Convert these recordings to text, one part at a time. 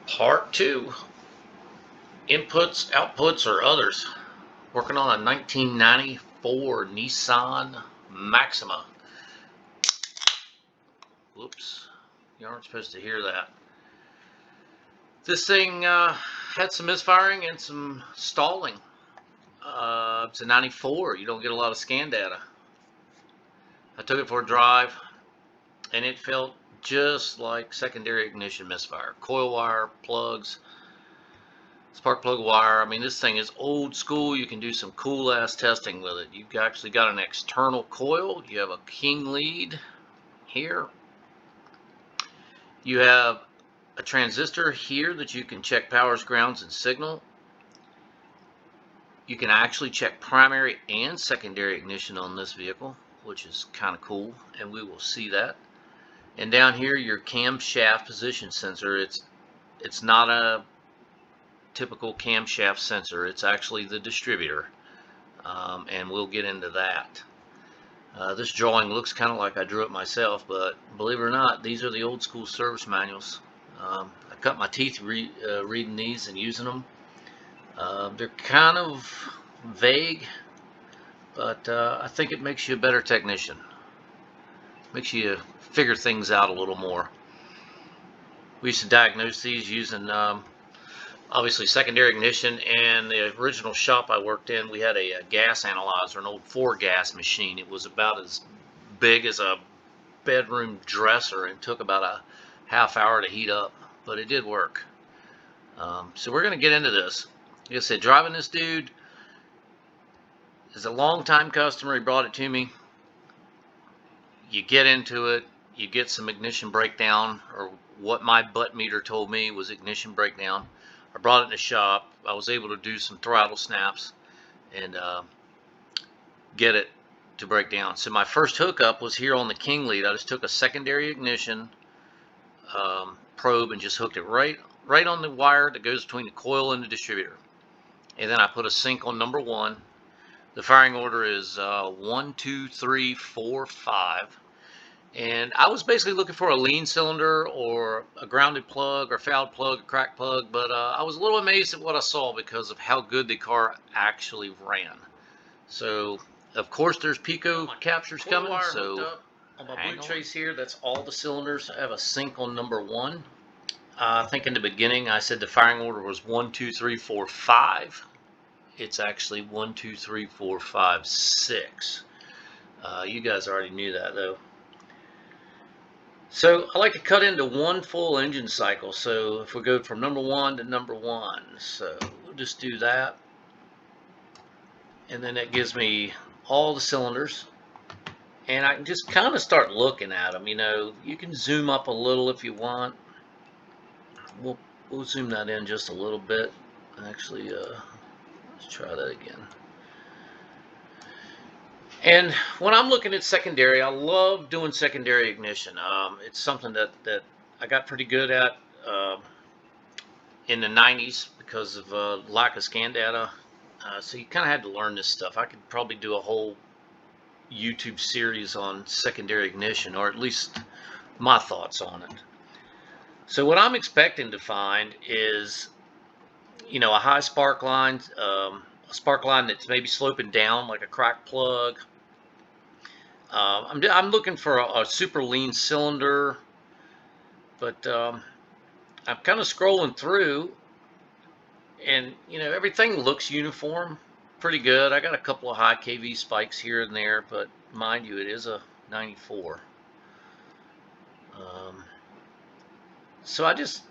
Part 2, inputs, outputs, or others. Working on a 1994 Nissan Maxima. Whoops, you aren't supposed to hear that. This thing had some misfiring and some stalling. It's a 94, you don't get a lot of scan data. I took it for a drive and it felt just like secondary ignition misfire. Coil wire, plugs, spark plug wire. I mean, this thing is old school. You can do some cool ass testing with it. You've actually got an external coil. You have a king lead here. You have a transistor here that you can check powers, grounds, and signal. You can actually check primary and secondary ignition on this vehicle, which is kind of cool, and we will see that. And down here, your camshaft position sensor. It's not a typical camshaft sensor. It's actually the distributor, and we'll get into that. This drawing looks kind of like I drew it myself, but believe it or not, these are the old school service manuals. I cut my teeth reading these and using them. They're kind of vague, but I think it makes you a better technician. Makes you figure things out a little more. We used to diagnose these using obviously secondary ignition, and the original shop I worked in, we had a gas analyzer, an old 4-gas machine. It was about as big as a bedroom dresser and took about a half hour to heat up, but it did work. So we're going to get into this. Like I said, driving this dude is a long-time customer. He brought it to me. You get into it, you get some ignition breakdown, or what my butt meter told me was ignition breakdown. I brought it in the shop. I was able to do some throttle snaps and get it to break down. So my first hookup was here on the king lead. I just took a secondary ignition probe and just hooked it right on the wire that goes between the coil and the distributor. And then I put a sync on number 1. The firing order is 1, 2, 3, 4, 5. And I was basically looking for a lean cylinder or a grounded plug or fouled plug, a cracked plug, but I was a little amazed at what I saw because of how good the car actually ran. So, of course, there's Pico captures coming. So, on my boot trace here, that's all the cylinders. I have a sync on number 1. I think in the beginning I said the firing order was 1, 2, 3, 4, 5. It's actually 1, 2, 3, 4, 5, 6. You guys already knew that though. So I like to cut into one full engine cycle. So if we go from number 1 to number 1, so we'll just do that. And then that gives me all the cylinders. And I can just kind of start looking at them. You know, you can zoom up a little if you want. We'll zoom that in just a little bit. Actually, let's try that again. And when I'm looking at secondary, I love doing secondary ignition. It's something that I got pretty good at in the 90s because of lack of scan data. So you kind of had to learn this stuff. I could probably do a whole YouTube series on secondary ignition, or at least my thoughts on it. So what I'm expecting to find is, you know, a high spark line, a spark line that's maybe sloping down like a cracked plug. I'm looking for a super lean cylinder, but I'm kind of scrolling through, and you know, everything looks uniform, pretty good. I got a couple of high kV spikes here and there, but mind you, it is a 94. So I just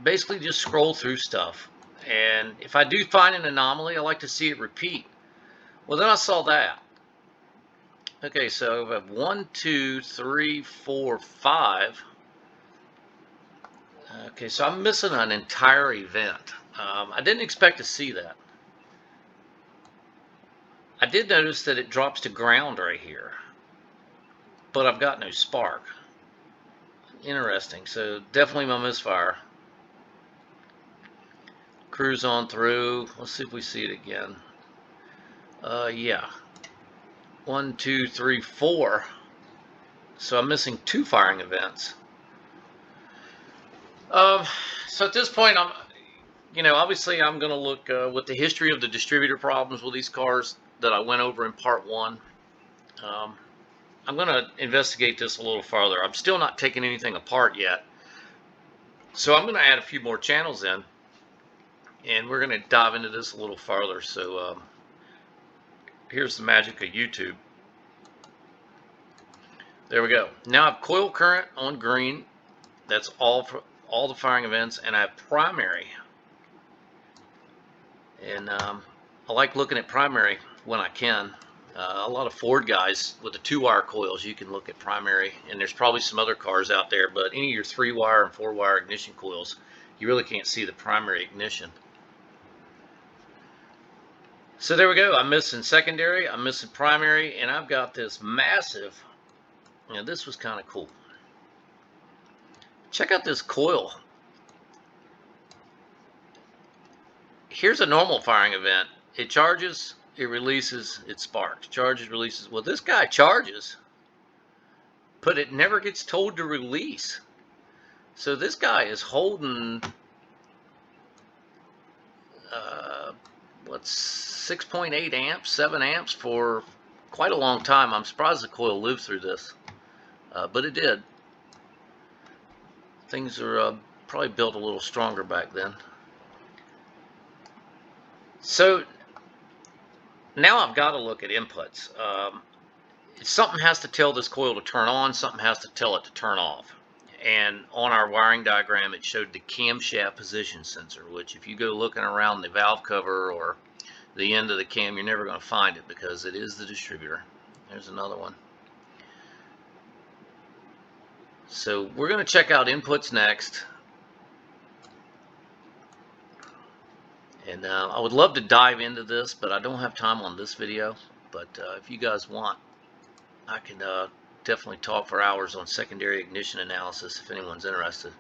basically just scroll through stuff, and if I do find an anomaly, I like to see it repeat. Well, then I saw that. Okay, so I have 1, 2, 3, 4, 5. Okay, so I'm missing an entire event. I didn't expect to see that. I did notice that it drops to ground right here, but I've got no spark. Interesting, so definitely my misfire. Cruise on through. Let's see if we see it again. Yeah. 1, 2, 3, 4. So I'm missing 2 firing events. So at this point, obviously I'm going to look with the history of the distributor problems with these cars that I went over in part 1. Um, I'm going to investigate this a little farther. I'm still not taking anything apart yet. So I'm going to add a few more channels in, and we're going to dive into this a little farther. So here's the magic of YouTube. There we go. Now I have coil current on green. That's all for all the firing events, and I have primary. And I like looking at primary when I can. A lot of Ford guys with the 2-wire coils, you can look at primary, and there's probably some other cars out there, but any of your 3-wire and 4-wire ignition coils, you really can't see the primary ignition. So there we go. I'm missing secondary, I'm missing primary, and I've got this massive, this was kind of cool. Check out this coil. Here's a normal firing event. It charges, it releases, it sparks. Charges, releases. Well, this guy charges, but it never gets told to release. So this guy is holding, what's 6.8 amps, 7 amps for quite a long time. I'm surprised the coil lived through this, but it did. Things are probably built a little stronger back then. So now I've got to look at inputs. Something has to tell this coil to turn on, something has to tell it to turn off. And on our wiring diagram, it showed the camshaft position sensor, which if you go looking around the valve cover or the end of the cam, you're never going to find it because it is the distributor. There's another one. So we're going to check out inputs next. And I would love to dive into this, but I don't have time on this video. But if you guys want, I can definitely talk for hours on secondary ignition analysis if anyone's interested.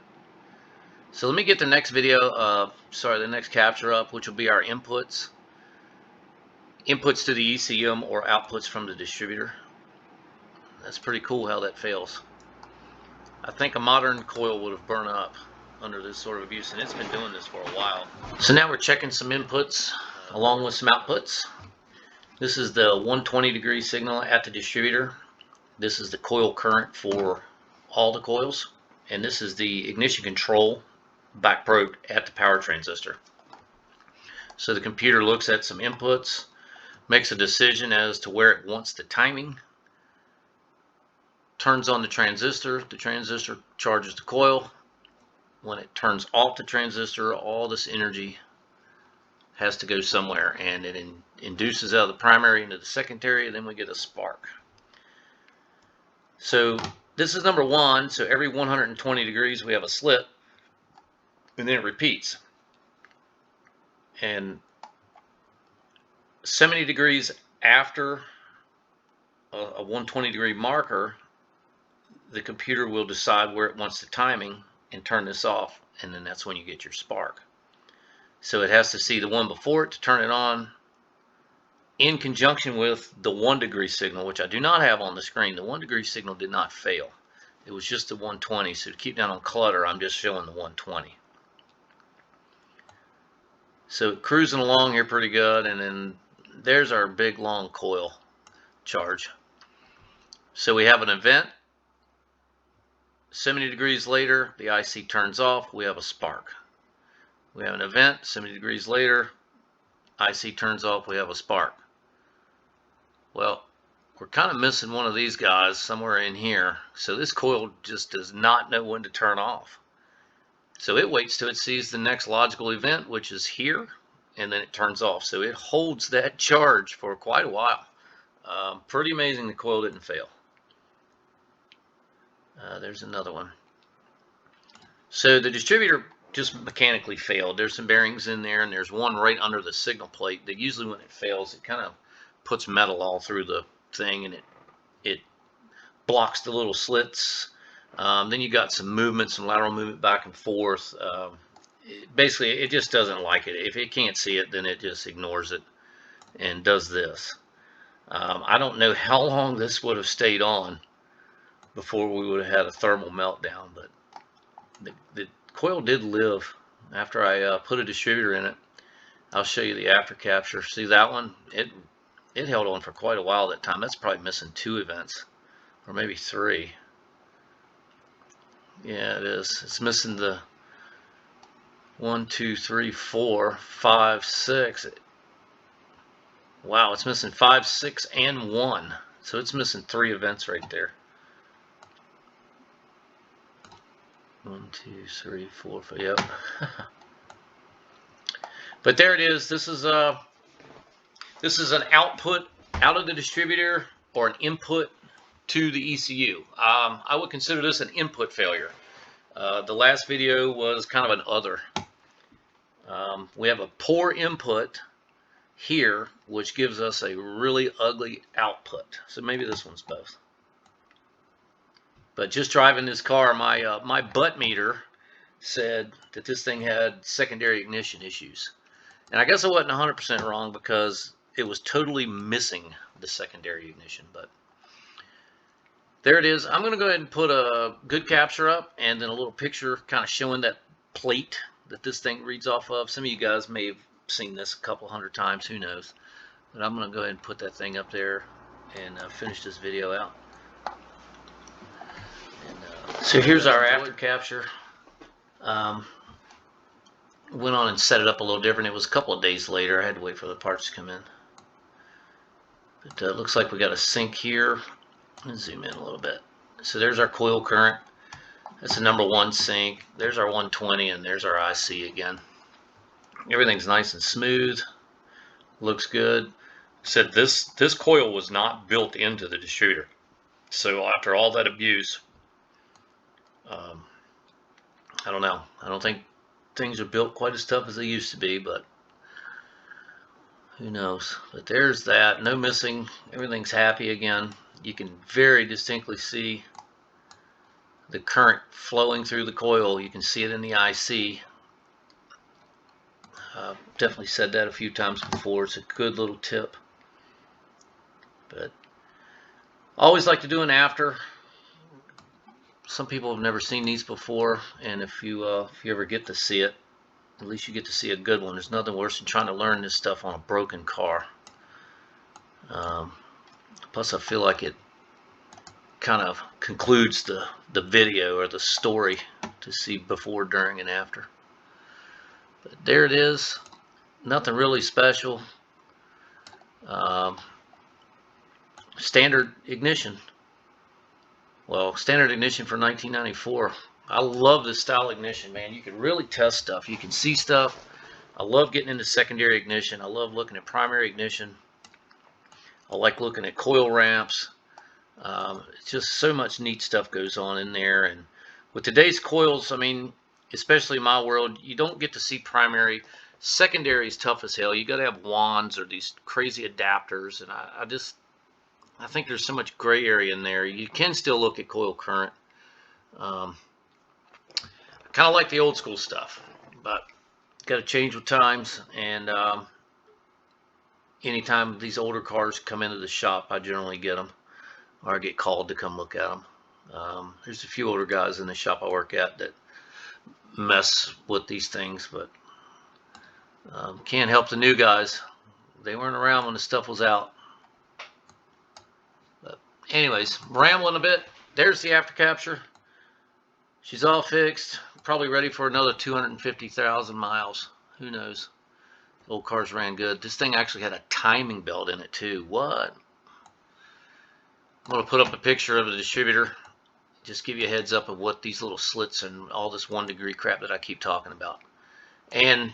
So let me get the next video, the next capture up, which will be our inputs. Inputs to the ECM or outputs from the distributor. That's pretty cool how that fails. I think a modern coil would have burned up under this sort of abuse, and it's been doing this for a while. So now we're checking some inputs along with some outputs. This is the 120-degree signal at the distributor. This is the coil current for all the coils, and this is the ignition control back probe at the power transistor. So the computer looks at some inputs, makes a decision as to where it wants the timing, turns on the transistor charges the coil. When it turns off the transistor, all this energy has to go somewhere, and it induces out of the primary into the secondary, and then we get a spark. So this is number 1. So every 120 degrees we have a slit, and then it repeats. And 70 degrees after a 120-degree marker, the computer will decide where it wants the timing and turn this off, and then that's when you get your spark. So it has to see the one before it to turn it on in conjunction with the 1-degree signal, which I do not have on the screen. The 1-degree signal did not fail. It was just the 120. So to keep down on clutter, I'm just showing the 120. So cruising along here pretty good, and then there's our big long coil charge. So we have an event. 70 degrees later, the IC turns off, we have a spark. We have an event, 70 degrees later, IC turns off, we have a spark. Well, we're kind of missing one of these guys somewhere in here. So this coil just does not know when to turn off. So it waits till it sees the next logical event, which is here, and then it turns off. So it holds that charge for quite a while. Pretty amazing the coil didn't fail. There's another one. So the distributor just mechanically failed. There's some bearings in there, and there's one right under the signal plate that usually when it fails, it kind of puts metal all through the thing, and it blocks the little slits. Then you got some movement, some lateral movement back and forth. Basically, it just doesn't like it. If it can't see it, then it just ignores it and does this. I don't know how long this would have stayed on before we would have had a thermal meltdown, but the coil did live after I put a distributor in it. I'll show you the after capture. See that one? It held on for quite a while that time. That's probably missing 2 events, or maybe 3. Yeah, it is. It's missing the 1, 2, 3, 4, 5, 6. Wow, it's missing 5, 6, and 1. So it's missing 3 events right there. 1, 2, 3, 4, 5. Yep. But there it is. This is an output out of the distributor or an input to the ECU. I would consider this an input failure. The last video was kind of an other. We have a poor input here, which gives us a really ugly output. So maybe this one's both. But just driving this car, my butt meter said that this thing had secondary ignition issues. And I guess I wasn't 100% wrong because it was totally missing the secondary ignition. But there it is. I'm going to go ahead and put a good capture up and then a little picture kind of showing that plate that this thing reads off of. Some of you guys may have seen this a couple hundred times, who knows. But I'm going to go ahead and put that thing up there and finish this video out. So here's our after capture. Went on and set it up a little different. It was a couple of days later. I had to wait for the parts to come in. But it looks like we got a sink here. Let's zoom in a little bit. So there's our coil current. That's the #1 sink. There's our 120, and there's our IC again. Everything's nice and smooth. Looks good. Said this coil was not built into the distributor. So after all that abuse, I don't know. I don't think things are built quite as tough as they used to be, but who knows. But there's that. No missing. Everything's happy again. You can very distinctly see the current flowing through the coil. You can see it in the IC. Definitely said that a few times before. It's a good little tip. But always like to do an after. Some people have never seen these before, and if you ever get to see it, at least you get to see a good one. There's nothing worse than trying to learn this stuff on a broken car. Plus, I feel like it kind of concludes the video or the story to see before, during, and after. But there it is. Nothing really special. Standard ignition. Well, standard ignition for 1994. I love this style ignition, man. You can really test stuff. You can see stuff. I love getting into secondary ignition. I love looking at primary ignition. I like looking at coil ramps. It's just so much neat stuff goes on in there. And with today's coils, I mean, especially in my world, you don't get to see primary. Secondary is tough as hell. You got to have wands or these crazy adapters, and I think there's so much gray area in there. You can still look at coil current. I kind of like the old school stuff, but got to change with times. And anytime these older cars come into the shop, I generally get them, or I get called to come look at them. There's a few older guys in the shop I work at that mess with these things, but can't help the new guys. They weren't around when the stuff was out. But anyways, rambling a bit. There's the after capture. She's all fixed, probably ready for another 250,000 miles. Who knows? Old cars ran good. This thing actually had a timing belt in it too. What? I'm going to put up a picture of the distributor. Just give you a heads up of what these little slits and all this 1 degree crap that I keep talking about. And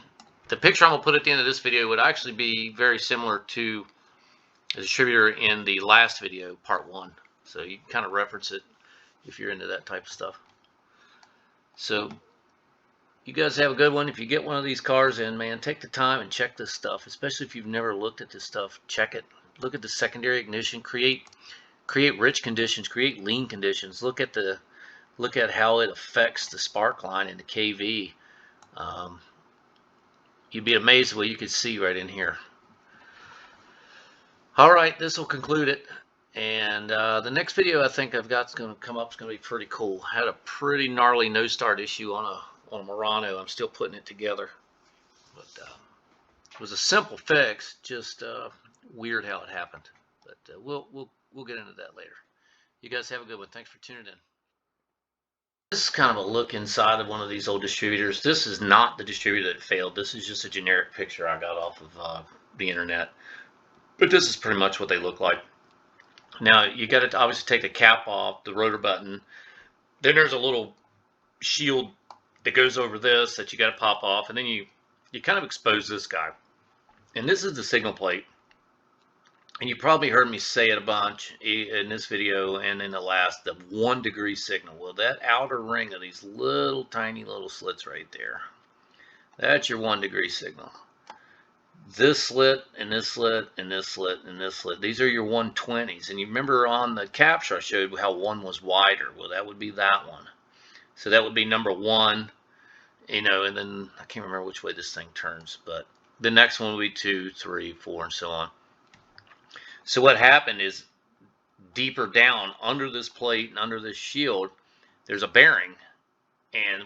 the picture I'm going to put at the end of this video would actually be very similar to the distributor in the last video, part 1. So you can kind of reference it if you're into that type of stuff. So you guys have a good one. If you get one of these cars in, man, take the time and check this stuff, especially if you've never looked at this stuff. Check it. Look at the secondary ignition. Create rich conditions, create lean conditions. Look at how it affects the spark line and the KV. You'd be amazed at what you could see right in here. All right, this will conclude it. And the next video I think I've got is going to come up is going to be pretty cool. I had a pretty gnarly no start issue on on a Murano. I'm still putting it together. But it was a simple fix, just weird how it happened. But we'll get into that later. You guys have a good one. Thanks for tuning in. This is kind of a look inside of one of these old distributors. This is not the distributor that failed. This is just a generic picture I got off of the internet. But this is pretty much what they look like. Now, you got to obviously take the cap off, the rotor button. Then there's a little shield that goes over this that you got to pop off. And then you kind of expose this guy. And this is the signal plate. And you probably heard me say it a bunch in this video and in the last, the 1 degree signal. Well, that outer ring of these little tiny little slits right there, that's your 1 degree signal. This slit and this slit and this slit and this slit, these are your 120s. And you remember on the capture I showed how one was wider. Well, that would be that one. So that would be number 1, you know, and then I can't remember which way this thing turns, but the next one will be 2, 3, 4, and so on. So what happened is, deeper down under this plate and under this shield, there's a bearing, and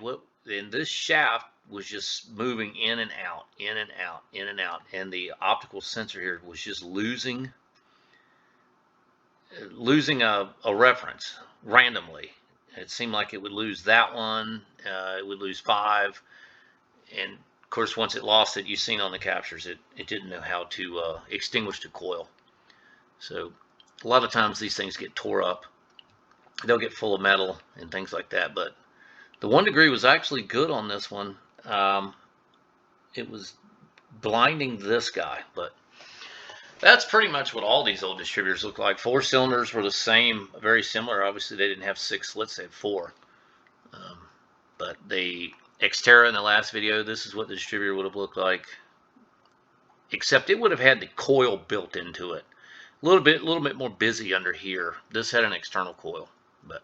this shaft was just moving in and out, in and out, in and out, and the optical sensor here was just losing a reference randomly. It seemed like it would lose that one, it would lose 5, and of course once it lost it, you've seen on the captures, it didn't know how to extinguish the coil. So a lot of times these things get tore up. They'll get full of metal and things like that. But the 1 degree was actually good on this one. It was blinding this guy. But that's pretty much what all these old distributors look like. 4 cylinders were the same, very similar. Obviously they didn't have 6 slits, they had 4. But the Xterra in the last video, this is what the distributor would have looked like. Except it would have had the coil built into it. A little bit more busy under here. This had an external coil, but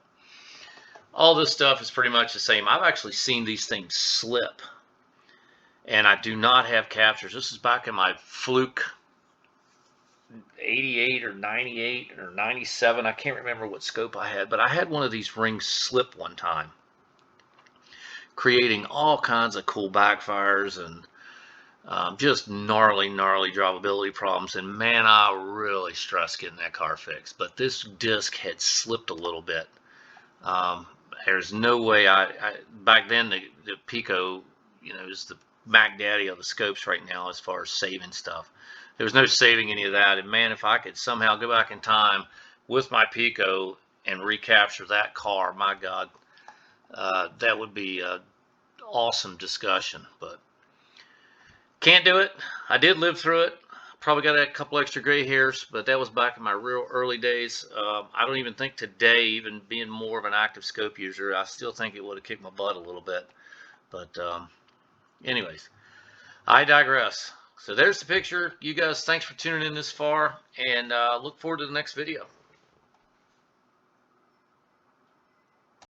all this stuff is pretty much the same. I've actually seen these things slip, and I do not have captures. This is back in my Fluke 88 or 98 or 97. I can't remember what scope I had, but I had one of these rings slip one time, creating all kinds of cool backfires and just gnarly drivability problems. And man, I really stressed getting that car fixed. But this disc had slipped a little bit. There's no way back then the Pico, you know, is the Mac Daddy of the scopes right now as far as saving stuff. There was no saving any of that. And man, if I could somehow go back in time with my Pico and recapture that car, my God, that would be an awesome discussion. But can't do it. I did live through it. Probably got a couple extra gray hairs, but that was back in my real early days. I don't even think today, even being more of an active scope user, I still think it would have kicked my butt a little bit. But anyways, I digress. So there's the picture. You guys, thanks for tuning in this far, and look forward to the next video.